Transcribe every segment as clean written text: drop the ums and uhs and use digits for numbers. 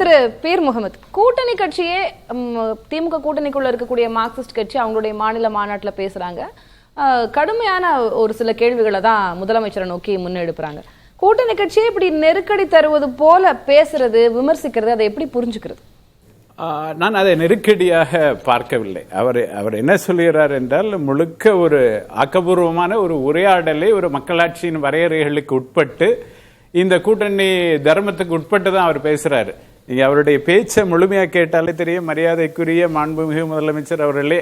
திரு beer Mohammed, கூட்டணி கட்சியே திமுக கூட்டணிக்குள்ள இருக்கக்கூடிய மார்க்சிஸ்ட் கட்சி அவங்களுடைய மாநில மாநாட்டில் பேசுறாங்க. கடுமையான ஒரு சில கேள்விகளை தான் முதலமைச்சரை நோக்கி முன்னெடுப்புறாங்க. கூட்டணி கட்சியே இப்படி நெருக்கடி தருவது போல பேசுறது, விமர்சிக்கிறது, அதை எப்படி புரிஞ்சுக்கிறது? நான் அதை நெருக்கடியாக பார்க்கவில்லை. அவர் என்ன சொல்கிறார் என்றால், முழுக்க ஒரு ஆக்கப்பூர்வமான ஒரு உரையாடலை ஒரு மக்களாட்சியின் வரையறைகளுக்கு உட்பட்டு, இந்த கூட்டணி தர்மத்துக்கு உட்பட்டு தான் அவர் பேசுறாரு. நீங்க அவருடைய பேச்சை முழுமையா கேட்டாலே தெரியும். மரியாதைக்குரிய மாண்புமிகு முதலமைச்சர் அவர்களே,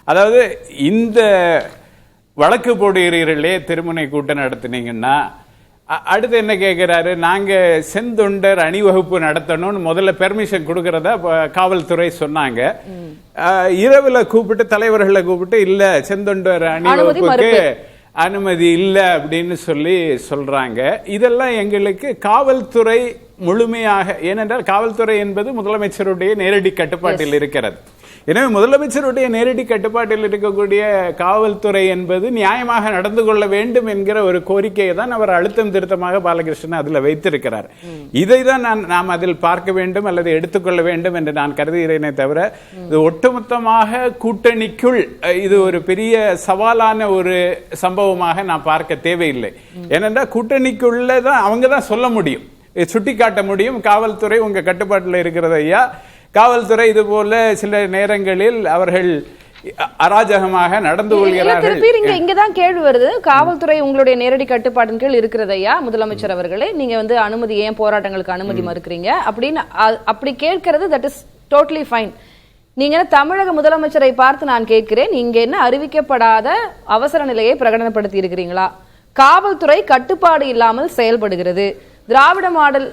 அதாவது இந்த வழக்கு போடுகிறீர்களே, திருமுனை கூட்டம் நடத்தினீங்கன்னா அடுத்து என்ன கேட்கிறாரு, நாங்க செந்தொண்டர் அணிவகுப்பு நடத்தணும்னு முதல்ல பெர்மிஷன் கொடுக்கறதா காவல்துறை சொன்னாங்க. இரவுல கூப்பிட்டு தலைவர்களை கூப்பிட்டு இல்ல செந்தொண்டர் அணிவகுப்புக்கு அனுமதி இல்ல அப்படின்னு சொல்றாங்க. இதெல்லாம் எங்களுக்கு காவல்துறை முழுமையாக, ஏனென்றால் காவல்துறை என்பது முதலமைச்சருடைய நேரடி கட்டுப்பாட்டில் இருக்கிறது. எனவே முதலமைச்சருடைய நேரடி கட்டுப்பாட்டில் இருக்கக்கூடிய காவல்துறை என்பது நியாயமாக நடந்து கொள்ள வேண்டும் என்கிற ஒரு கோரிக்கையை தான் அவர் அழுத்தம் திருத்தமாக பாலகிருஷ்ணன் அதில் வைத்திருக்கிறார். இதை தான் நாம் அதில் பார்க்க வேண்டும் அல்லது எடுத்துக்கொள்ள வேண்டும் என்று நான் கருதுகிறேனே தவிர, இது ஒட்டுமொத்தமாக கூட்டணிக்குள் இது ஒரு பெரிய சவாலான ஒரு சம்பவமாக நான் பார்க்க தேவையில்லை. ஏனென்றால் கூட்டணிக்குள்ள தான் அவங்க தான் சொல்ல முடியும், சுட்டி காட்ட முடியும், காவல்துறை உங்க கட்டுப்பாட்டில் இருக்கிறது ஐயா, காவல்துறை இது போல சில நேரங்களில் அவர்கள் அராஜகமாக நடந்து கொள்கிறார்கள். இங்கதான் கேள்வி வருது, காவல்துறை உங்களுடைய நேரடி கட்டுப்பாட்டின் கீழ் இருக்கிறது ஐயா முதலமைச்சர் அவர்களே, நீங்க அனுமதி, ஏன் போராட்டங்களுக்கு அனுமதி மறுக்கிறீங்க அப்படின்னு அப்படி கேட்கிறது, தட் இஸ் டோட்டலி ஃபைன். நீங்க தமிழக முதலமைச்சரை பார்த்து நான் கேட்கிறேன், நீங்க என்ன அறிவிக்கப்படாத அவசர நிலையை பிரகடனப்படுத்தி இருக்கிறீங்களா? காவல்துறை கட்டுப்பாடு இல்லாமல் செயல்படுகிறது. திராவிட மாடல்,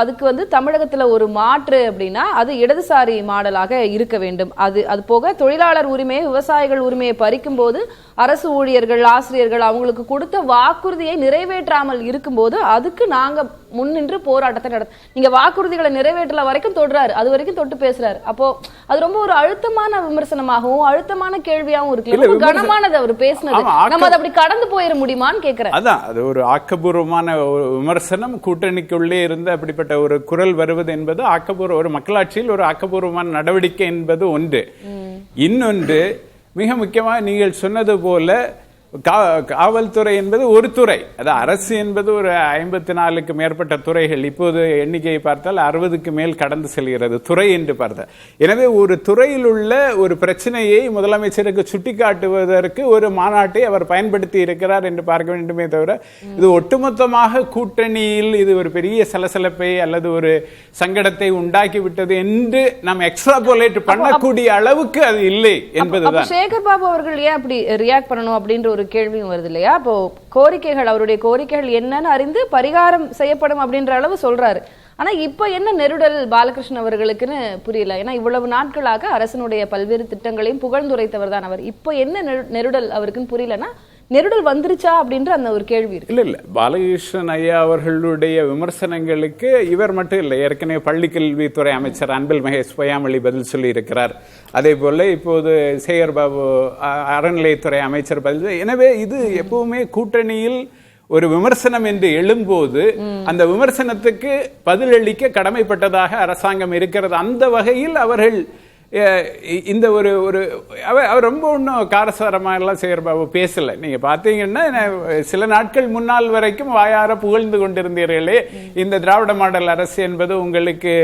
அதுக்கு தமிழகத்துல ஒரு மாற்று அப்படின்னா அது இடதுசாரி மாடலாக இருக்க வேண்டும். அது போக தொழிலாளர் உரிமையை, விவசாயிகள் உரிமையை பறிக்கும் போது, அரசு ஊழியர்கள், ஆசிரியர்கள் அவங்களுக்கு கொடுத்த வாக்குறுதியை நிறைவேற்றாமல் இருக்கும்போது அதுக்கு நாங்க முன்னின்று போராட்டத்தை நீங்க வாக்குறுதிகளை நிறைவேற்றல வரைக்கும் தொடுறாரு, அது வரைக்கும் தொட்டு பேசுறாரு. அப்போ அது ரொம்ப ஒரு அழுத்தமான விமர்சனமாகவும் அழுத்தமான கேள்வியாகவும் இருக்கு. கனமானது அவர் பேசினது, நம்ம அதை அப்படி கடந்து போயிட முடியுமான்னு கேட்கிறேன். அதான் அது ஒரு ஆக்கப்பூர்வமான விமர்சனம். கூட்டணிக்குள்ளே இருந்து அப்படிப்பட்ட ஒரு குரல் வருவது என்பது ஆக்கப்பூர்வ, ஒரு மக்களாட்சியில் ஒரு ஆக்கப்பூர்வமான நடவடிக்கை என்பது ஒன்று. இன்னொன்று, மிக முக்கியமாக நீங்கள் சொன்னது போல காவல்துறை என்பது ஒரு துறை, அது அரசு என்பது ஒரு 54க்கு மேற்பட்ட துறைகள், இப்போது எண்ணிக்கையை பார்த்தால் 60க்கு மேல் கடந்து செல்கிறது துறை என்று பார்த்தால். எனவே ஒரு துறையில் உள்ள ஒரு பிரச்சனையை முதலமைச்சருக்கு சுட்டிக்காட்டுவதற்கு ஒரு மாநாட்டை அவர் பயன்படுத்தி இருக்கிறார் என்று பார்க்க வேண்டுமே தவிர, இது ஒட்டுமொத்தமாக கூட்டணியில் இது ஒரு பெரிய சலசலப்பை அல்லது ஒரு சங்கடத்தை உண்டாக்கிவிட்டது என்று நாம் எக்ஸ்ட்ராபோலேட் பண்ணக்கூடிய அளவுக்கு அது இல்லை என்பதுதான். சேகர் பாபு அவர்கள் ஏன் அப்படி ரியாக்ட் பண்ணணும் அப்படின்ற ஒரு கேள்வியும் வருது இல்லையா? அப்போ கோரிக்கைகள், அவருடைய கோரிக்கைகள் என்னன்னு அறிந்து பரிகாரம் செய்யப்படும் அப்படின்ற அளவு சொல்றாரு. ஆனா இப்ப என்ன நெருடல் பாலகிருஷ்ணன் அவர்களுக்குன்னு புரியல. ஏன்னா இவ்வளவு நாட்களாக அரசனுடைய பல்வேறு திட்டங்களையும் புகழ்ந்துரைத்தவர் தான் அவர். இப்ப என்ன நெருடல் அவருக்குன்னு புரியலன்னா, நெருடல் வந்துருச்சா அப்படின்ற அந்த ஒரு கேள்வி இருக்கு. இல்ல பாலகிருஷ்ணன் ஐயா அவர்களுடைய விமர்சனங்களுக்கு இவர் மட்டும் இல்லை, ஏற்கனவே பள்ளிக்கல்வித்துறை அமைச்சர் அன்பில் மகேஷ் பொய்யாமொழி பதில் சொல்லி இருக்கிறார். அதே போல இப்போது சேகர் பாபு அறநிலையத்துறை அமைச்சர் பதில். எனவே இது எப்பவுமே கூட்டணியில் ஒரு விமர்சனம் என்று எழும்போது அந்த விமர்சனத்துக்கு பதிலளிக்க கடமைப்பட்டதாக அரசாங்கம் இருக்கிறது. அந்த வகையில் அவர்கள் இந்த அவர் ரொம்ப ஒன்றும் காரசாரமாக எல்லாம் சேகர்பாபு பேசல. நீங்க பாத்தீங்கன்னா, சில நாட்கள் முன்னால் வரைக்கும் வாயார புகழ்ந்து கொண்டிருந்தீர்களே, இந்த திராவிட மாடல் அரசு என்பது உங்களுக்கு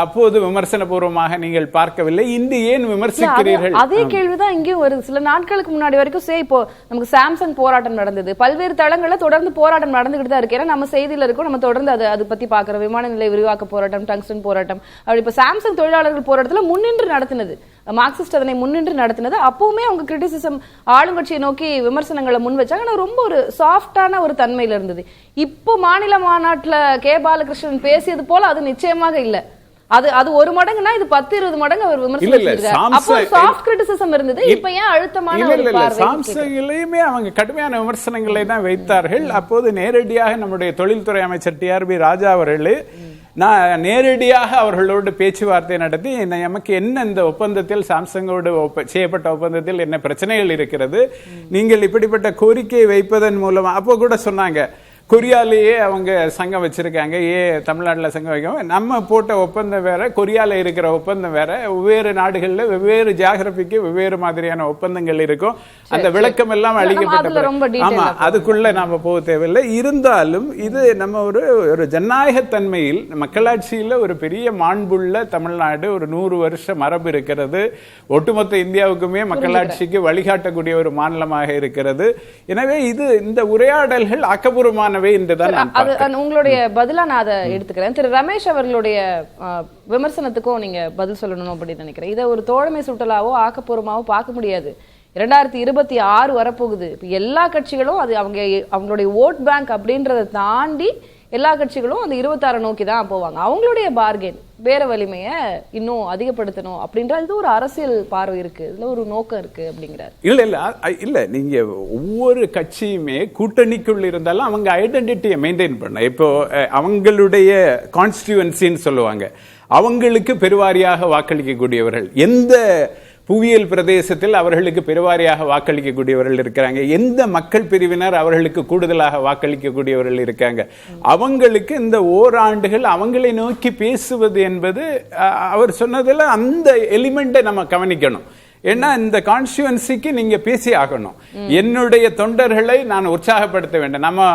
அப்போது விமர்சன பூர்வமாக நீங்கள் பார்க்கவில்லை, இன்று ஏன் விமர்சிக்கிறீர்கள்? அதே கேள்விதான் இங்கேயும் ஒரு சில நாட்களுக்கு முன்னாடி வரைக்கும். இப்போ நமக்கு சாம்சங் போராட்டம் நடந்தது, பல்வேறு தளங்கள்ல தொடர்ந்து போராட்டம் நடந்துகிட்டு தான் இருக்கு. ஏன்னா நம்ம செய்தியில இருக்கோம், நம்ம தொடர்ந்து அதை பத்தி பாக்குறோம். விமான நிலைய விரிவாக்க போராட்டம், டங்ஸ்டன் போராட்டம், அப்படி இப்ப சாம்சங் தொழிலாளர்கள் போராட்டத்துல முன்னின்று நடத்தினது, மார்க்சிஸ்ட் அதனை முன்னின்று நடத்தினது. அப்பவுமே அவங்க கிரிட்டிசிசம், ஆளுங்கட்சியை நோக்கி விமர்சனங்களை முன் வச்சாங்க. ஆனா ரொம்ப ஒரு சாஃப்டான ஒரு தன்மையில இருந்தது. இப்போ மாநில மாநாட்டுல கே பாலகிருஷ்ணன் பேசியது போல அது நிச்சயமாக இல்லை. அது ஒரு மடங்குனா இது 10-20 மடங்கு அவர் விமர்சனம். அப்போ சாஃப்ட் கிரிட்டிசிசம் இருந்தது, இப்ப ஏன் அழுத்தமான ஒரு பார்வை? சாம்சங்கிலேயுமே அவங்க கடுமையான விமர்சனங்களை தான் வைத்தார்கள். அப்போது நேரடியாக நம்முடைய தொழில்துறை அமைச்சர் டிஆர்பி ராஜா அவர்களே, நான் நேரடியாக அவர்களோடு பேச்சுவார்த்தை நடத்தி, நமக்கு என்ன இந்த ஒப்பந்தத்தில், சாம்சங்கோடு செய்யப்பட்ட ஒப்பந்தத்தில் என்ன பிரச்சனைகள் இருக்கிறது, நீங்கள் இப்படிப்பட்ட கோரிக்கை வைப்பதன் மூலமா, அப்போ கூட சொன்னாங்க கொரியாலேயே அவங்க சங்கம் வச்சிருக்காங்க, தமிழ்நாட்டில் சங்கம் வைக்காம நம்ம போட்ட ஒப்பந்தம் வேற, கொரியால இருக்கிற ஒப்பந்தம் வேற, வெவ்வேறு நாடுகள்ல வெவ்வேறு ஜியாகிரபிக்கு வெவ்வேறு மாதிரியான ஒப்பந்தங்கள் இருக்கும். அந்த விளக்கம் எல்லாம் அளிக்கப்பட்ட, ஆமா, அதுக்குள்ள நாம போக தேவையில்லை. இருந்தாலும் இது நம்ம ஒரு ஜனநாயக தன்மையில் மக்களாட்சியில ஒரு பெரிய மாண்புள்ள தமிழ்நாடு, ஒரு 100 வருஷ மரபு இருக்கிறது, ஒட்டுமொத்த இந்தியாவுக்குமே மக்களாட்சிக்கு வழிகாட்டக்கூடிய ஒரு மாநிலமாக இருக்கிறது. எனவே இந்த உரையாடல்கள் ஆக்கப்பூர்வமான உங்களுடைய பதிலா நான் அதை எடுத்துக்கிறேன். திரு ரமேஷ் அவர்களுடைய விமர்சனத்துக்கும் நீங்க பதில் சொல்லணும் அப்படின்னு நினைக்கிறேன். இதை ஒரு தோழமை சுட்டலாவோ ஆக்கப்பூர்வமாவோ பார்க்க முடியாது. 2026 வரப்போகுது. எல்லா கட்சிகளும் அது அவங்களுடைய ஓட் பேங்க் அப்படின்றத தாண்டி எல்லா கட்சிகளும் அந்த 26 நோக்கி தான் போவாங்க. அவங்களுடைய பார்கென் வேற வலிமையை இன்னும் அதிகப்படுத்தணும் அப்படின்ற இது ஒரு அரசியல் பார்வை இருக்கு, இதுல ஒரு நோக்கம் இருக்கு அப்படிங்கிறார். இல்ல நீங்க ஒவ்வொரு கட்சியுமே கூட்டணிக்குள் இருந்தாலும் அவங்க ஐடென்டிட்டியை மெயின்டைன் பண்ண, இப்போ அவங்களுடைய கான்ஸ்டிட்யூவன்சின்னு சொல்லுவாங்க, அவங்களுக்கு பெருவாரியாக வாக்களிக்கக்கூடியவர்கள், எந்த புவியியல் பிரதேசத்தில் அவர்களுக்கு பெருவாரியாக வாக்களிக்கக்கூடியவர்கள் இருக்கிறாங்க, எந்த மக்கள் பிரிவினர் அவர்களுக்கு கூடுதலாக வாக்களிக்கக்கூடியவர்கள் இருக்காங்க, அவங்களுக்கு இந்த ஓராண்டுகள் அவங்களை நோக்கி பேசுவது என்பது அவர் சொன்னதில் அந்த எலிமெண்ட்டை நம்ம கவனிக்கணும். ஏன்னா இந்த கான்ஸ்டிட்யூவன்சிக்கு நீங்க பேசி ஆகணும். என்னுடைய தொண்டர்களை நான் உற்சாகப்படுத்த வேண்டும். நம்ம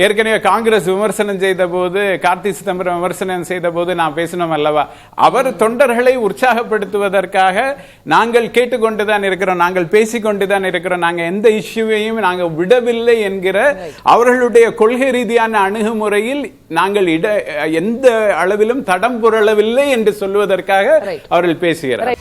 ஏற்கனவே காங்கிரஸ் விமர்சனம் செய்த போது, கார்த்தி சிதம்பரம் விமர்சனம் செய்த போது நான் பேசணும் அல்லவா, அவர் தொண்டர்களை உற்சாகப்படுத்துவதற்காக நாங்கள் கேட்டுக்கொண்டுதான் இருக்கிறோம், நாங்கள் பேசிக்கொண்டுதான் இருக்கிறோம், நாங்கள் எந்த இஷ்யூவையும் நாங்கள் விடவில்லை என்கிற அவர்களுடைய கொள்கை ரீதியான அணுகுமுறையில் நாங்கள் எந்த அளவிலும் தடம் புரளவில்லை என்று சொல்வதற்காக அவர்கள் பேசுகிறார்.